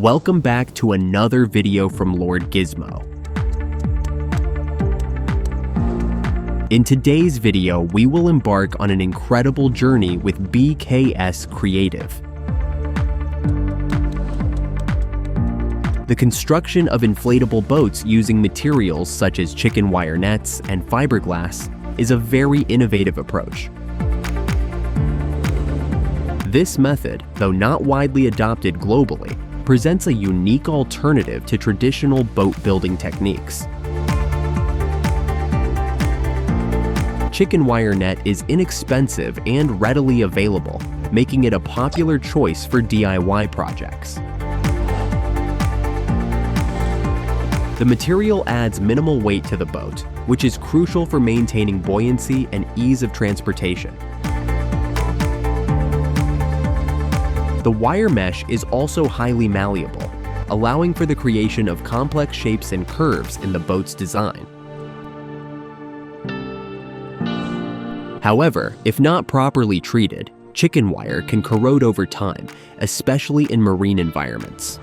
Welcome back to another video from Lord Gizmo. In today's video, we will embark on an incredible journey with BKS Creative. The construction of inflatable boats using materials such as chicken wire nets and fiberglass is a very innovative approach. This method, though not widely adopted globally, presents a unique alternative to traditional boat building techniques. Chicken wire net is inexpensive and readily available, making it a popular choice for DIY projects. The material adds minimal weight to the boat, which is crucial for maintaining buoyancy and ease of transportation. The wire mesh is also highly malleable, allowing for the creation of complex shapes and curves in the boat's design. However, if not properly treated, chicken wire can corrode over time, especially in marine environments.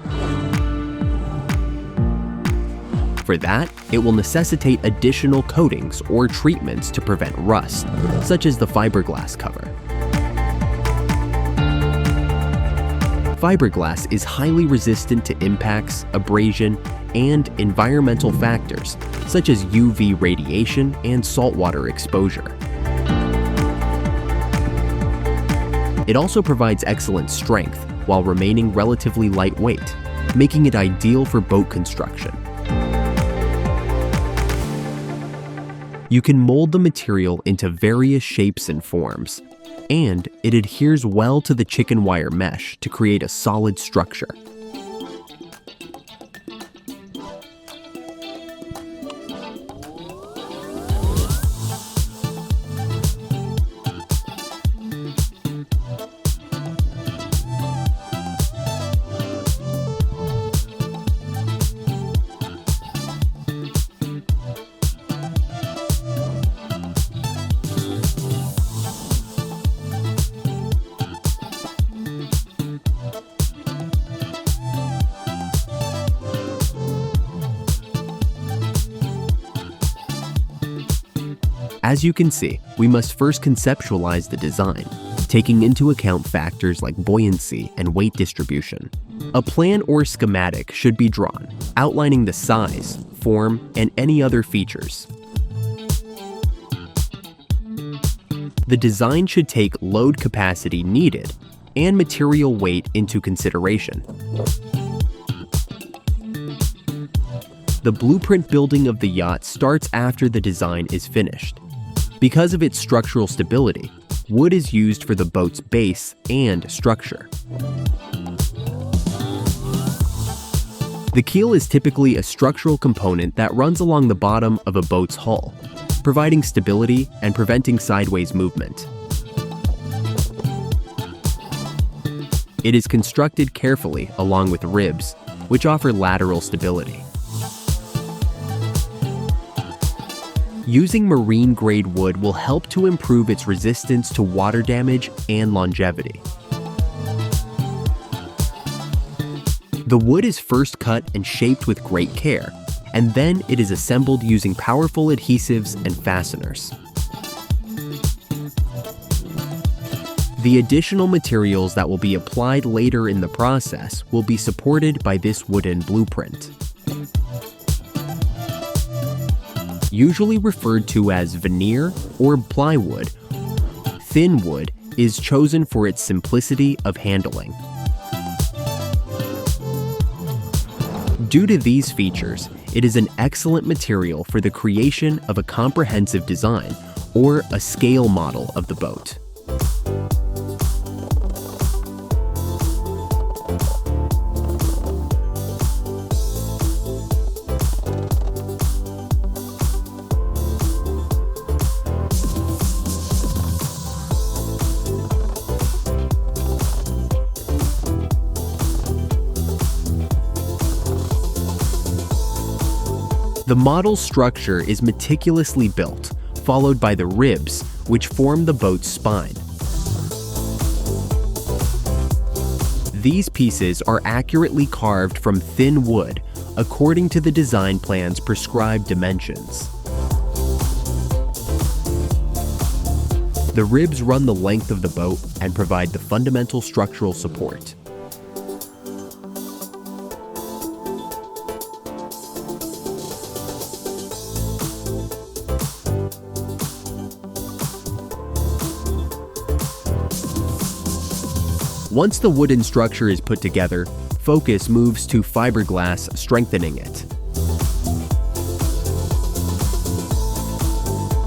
For that, it will necessitate additional coatings or treatments to prevent rust, such as the fiberglass cover. Fiberglass is highly resistant to impacts, abrasion, and environmental factors, such as UV radiation and saltwater exposure. It also provides excellent strength while remaining relatively lightweight, making it ideal for boat construction. You can mold the material into various shapes and forms, and it adheres well to the chicken wire mesh to create a solid structure. As you can see, we must first conceptualize the design, taking into account factors like buoyancy and weight distribution. A plan or schematic should be drawn, outlining the size, form, and any other features. The design should take load capacity needed and material weight into consideration. The blueprint building of the yacht starts after the design is finished. Because of its structural stability, wood is used for the boat's base and structure. The keel is typically a structural component that runs along the bottom of a boat's hull, providing stability and preventing sideways movement. It is constructed carefully along with ribs, which offer lateral stability. Using marine-grade wood will help to improve its resistance to water damage and longevity. The wood is first cut and shaped with great care, and then it is assembled using powerful adhesives and fasteners. The additional materials that will be applied later in the process will be supported by this wooden blueprint. Usually referred to as veneer or plywood, thin wood is chosen for its simplicity of handling. Due to these features, it is an excellent material for the creation of a comprehensive design or a scale model of the boat. The model structure is meticulously built, followed by the ribs, which form the boat's spine. These pieces are accurately carved from thin wood according to the design plan's prescribed dimensions. The ribs run the length of the boat and provide the fundamental structural support. Once the wooden structure is put together, focus moves to fiberglass, strengthening it.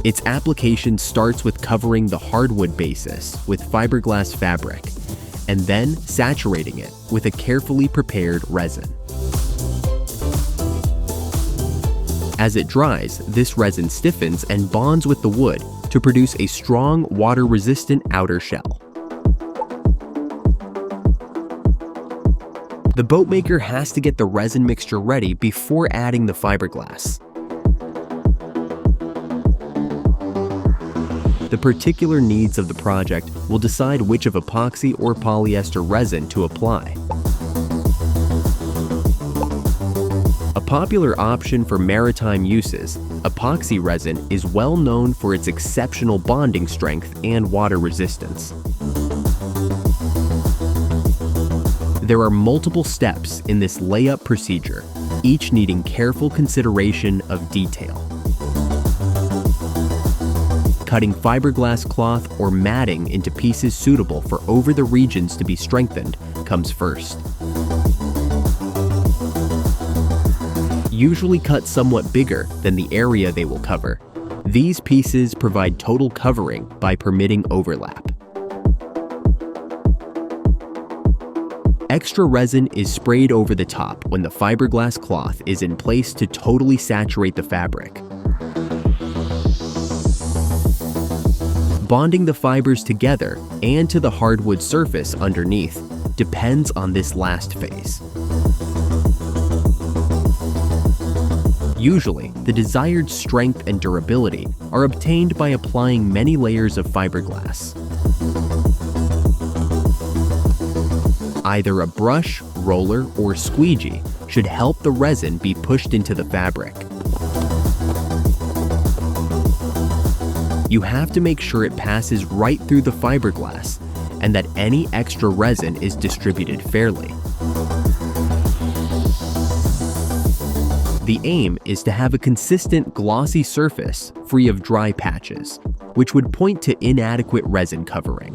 Its application starts with covering the hardwood basis with fiberglass fabric, and then saturating it with a carefully prepared resin. As it dries, this resin stiffens and bonds with the wood to produce a strong, water-resistant outer shell. The boatmaker has to get the resin mixture ready before adding the fiberglass. The particular needs of the project will decide which of epoxy or polyester resin to apply. A popular option for maritime uses, epoxy resin is well known for its exceptional bonding strength and water resistance. There are multiple steps in this layup procedure, each needing careful consideration of detail. Cutting fiberglass cloth or matting into pieces suitable for over the regions to be strengthened comes first. Usually cut somewhat bigger than the area they will cover, these pieces provide total covering by permitting overlap. Extra resin is sprayed over the top when the fiberglass cloth is in place to totally saturate the fabric. Bonding the fibers together and to the hardwood surface underneath depends on this last phase. Usually, the desired strength and durability are obtained by applying many layers of fiberglass. Either a brush, roller, or squeegee should help the resin be pushed into the fabric. You have to make sure it passes right through the fiberglass and that any extra resin is distributed fairly. The aim is to have a consistent glossy surface free of dry patches, which would point to inadequate resin covering.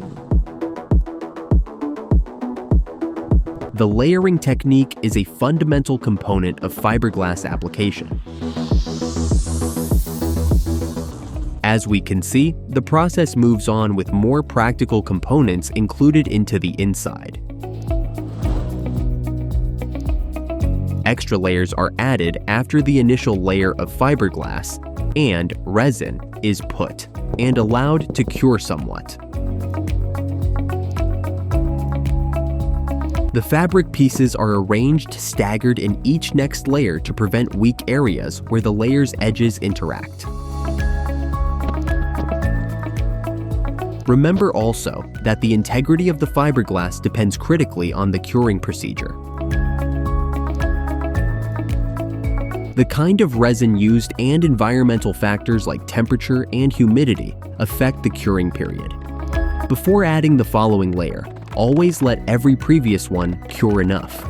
The layering technique is a fundamental component of fiberglass application. As we can see, the process moves on with more practical components included into the inside. Extra layers are added after the initial layer of fiberglass and resin is put and allowed to cure somewhat. The fabric pieces are arranged staggered in each next layer to prevent weak areas where the layer's edges interact. Remember also that the integrity of the fiberglass depends critically on the curing procedure. The kind of resin used and environmental factors like temperature and humidity affect the curing period. Before adding the following layer, always let every previous one cure enough.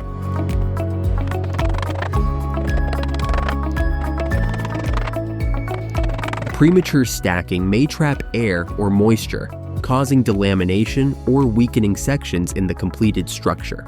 Premature stacking may trap air or moisture, causing delamination or weakening sections in the completed structure.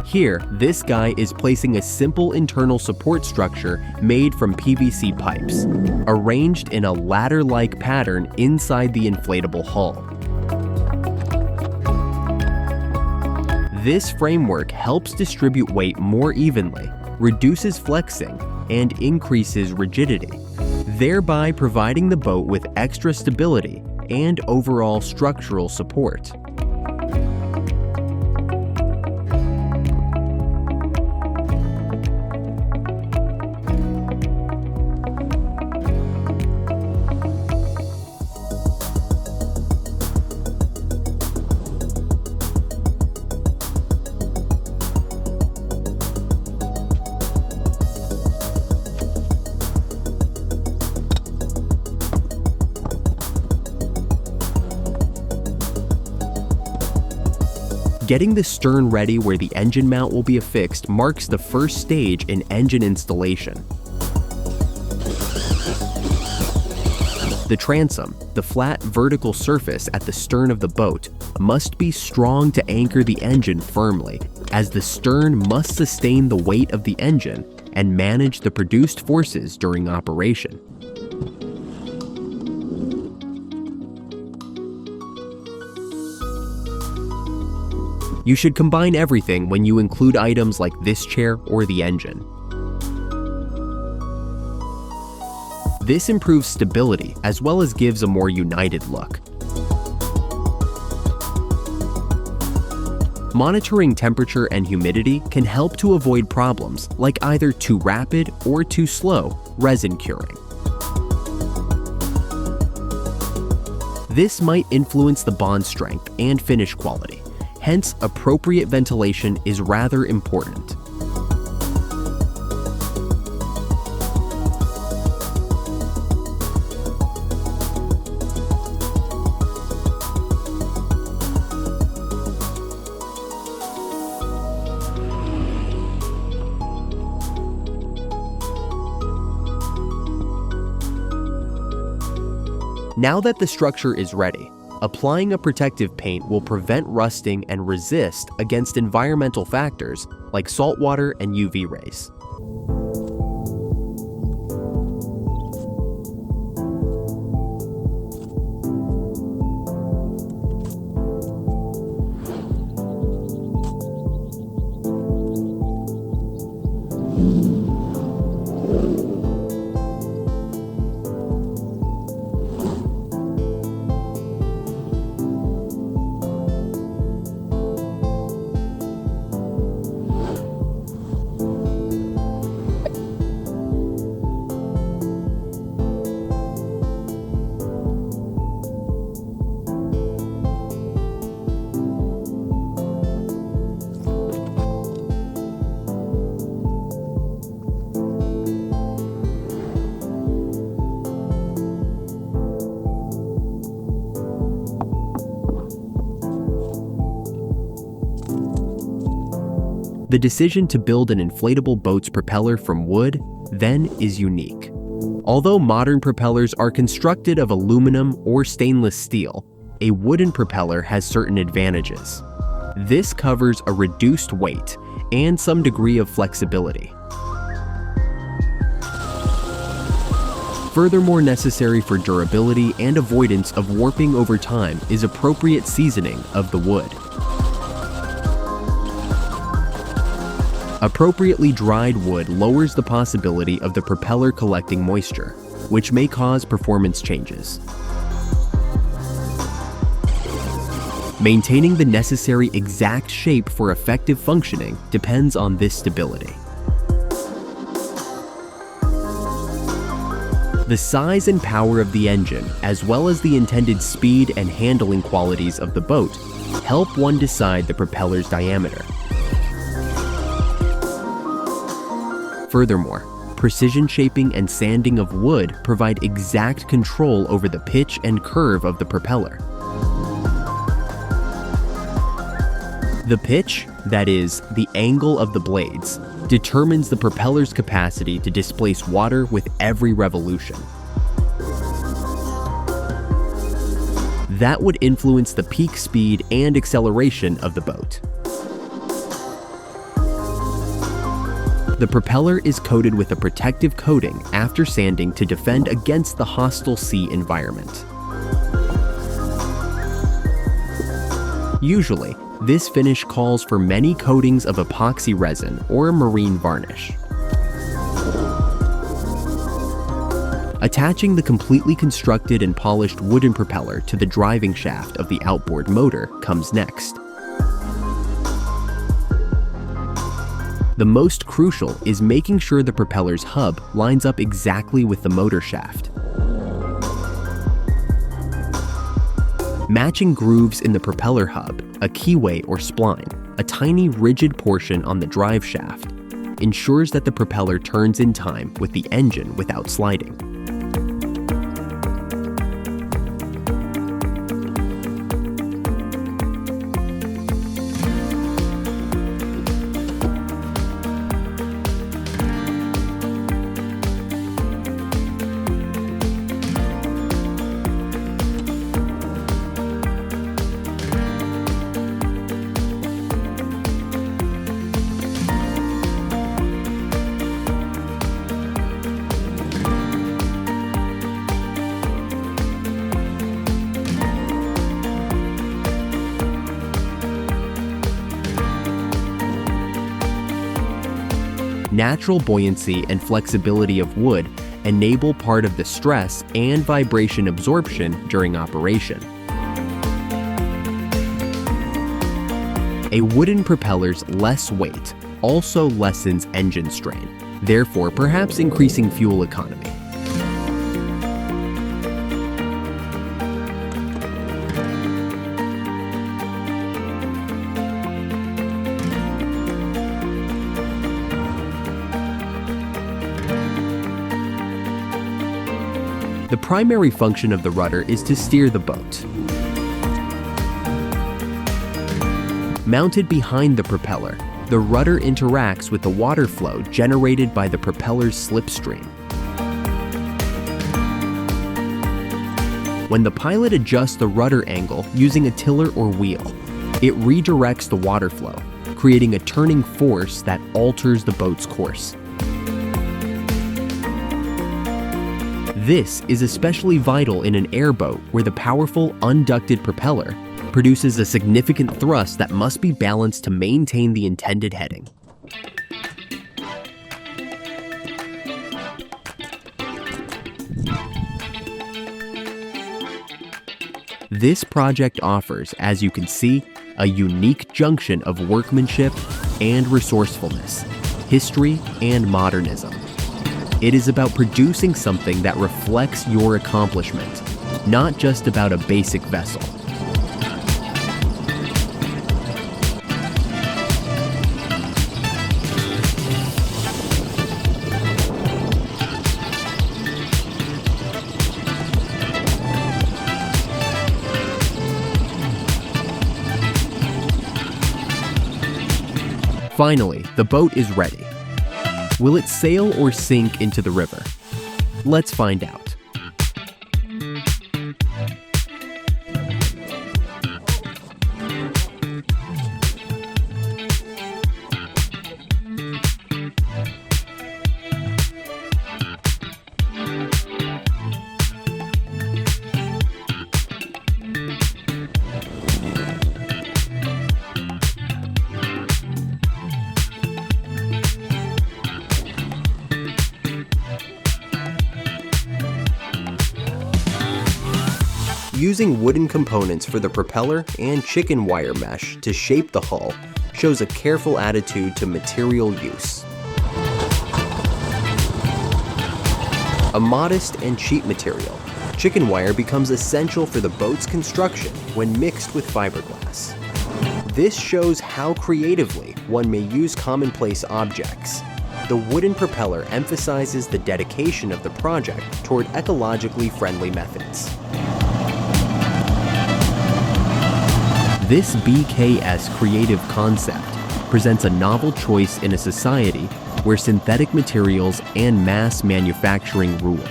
Here, this guy is placing a simple internal support structure made from PVC pipes, arranged in a ladder-like pattern inside the inflatable hull. This framework helps distribute weight more evenly, reduces flexing, and increases rigidity, thereby providing the boat with extra stability and overall structural support. Getting the stern ready where the engine mount will be affixed marks the first stage in engine installation. The transom, the flat vertical surface at the stern of the boat, must be strong to anchor the engine firmly, as the stern must sustain the weight of the engine and manage the produced forces during operation. You should combine everything when you include items like this chair or the engine. This improves stability as well as gives a more united look. Monitoring temperature and humidity can help to avoid problems like either too rapid or too slow resin curing. This might influence the bond strength and finish quality. Hence, appropriate ventilation is rather important. Now that the structure is ready, applying a protective paint will prevent rusting and resist against environmental factors like salt water and UV rays. The decision to build an inflatable boat's propeller from wood, then, is unique. Although modern propellers are constructed of aluminum or stainless steel, a wooden propeller has certain advantages. This covers a reduced weight and some degree of flexibility. Furthermore, necessary for durability and avoidance of warping over time is appropriate seasoning of the wood. Appropriately dried wood lowers the possibility of the propeller collecting moisture, which may cause performance changes. Maintaining the necessary exact shape for effective functioning depends on this stability. The size and power of the engine, as well as the intended speed and handling qualities of the boat, help one decide the propeller's diameter. Furthermore, precision shaping and sanding of wood provide exact control over the pitch and curve of the propeller. The pitch, that is, the angle of the blades, determines the propeller's capacity to displace water with every revolution. That would influence the peak speed and acceleration of the boat. The propeller is coated with a protective coating after sanding to defend against the hostile sea environment. Usually, This finish calls for many coatings of epoxy resin or marine varnish. Attaching the completely constructed and polished wooden propeller to the driving shaft of the outboard motor comes next. The most crucial is making sure the propeller's hub lines up exactly with the motor shaft. Matching grooves in the propeller hub, a keyway or spline, a tiny rigid portion on the drive shaft, ensures that the propeller turns in time with the engine without sliding. Natural buoyancy and flexibility of wood enable part of the stress and vibration absorption during operation. A wooden propeller's less weight also lessens engine strain, therefore perhaps increasing fuel economy. The primary function of the rudder is to steer the boat. Mounted behind the propeller, the rudder interacts with the water flow generated by the propeller's slipstream. When the pilot adjusts the rudder angle using a tiller or wheel, it redirects the water flow, creating a turning force that alters the boat's course. This is especially vital in an airboat where the powerful unducted propeller produces a significant thrust that must be balanced to maintain the intended heading. This project offers, as you can see, a unique junction of workmanship and resourcefulness, history and modernism. It is about producing something that reflects your accomplishment, not just about a basic vessel. Finally, the boat is ready. Will it sail or sink into the river? Let's find out. Using wooden components for the propeller and chicken wire mesh to shape the hull shows a careful attitude to material use. A modest and cheap material, chicken wire becomes essential for the boat's construction when mixed with fiberglass. This shows how creatively one may use commonplace objects. The wooden propeller emphasizes the dedication of the project toward ecologically friendly methods. This BKS Creative concept presents a novel choice in a society where synthetic materials and mass manufacturing rule.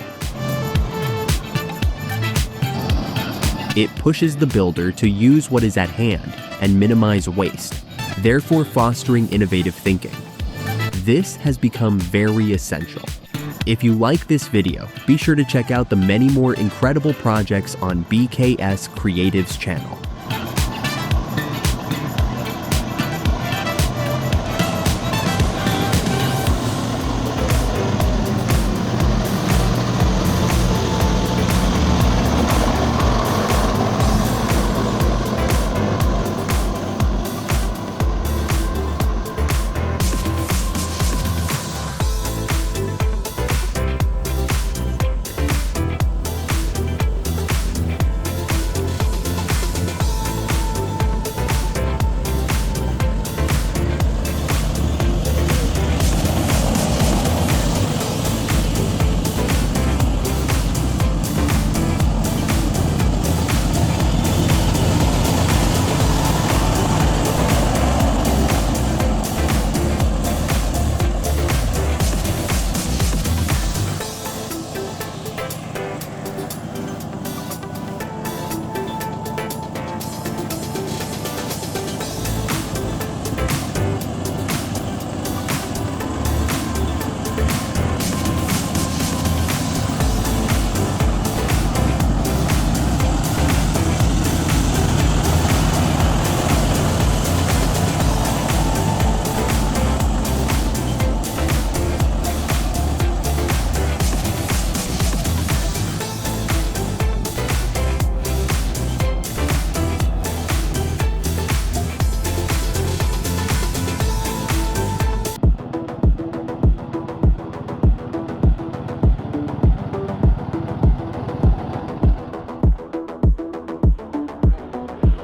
It pushes the builder to use what is at hand and minimize waste, therefore fostering innovative thinking. This has become very essential. If you like this video, be sure to check out the many more incredible projects on BKS Creative's channel.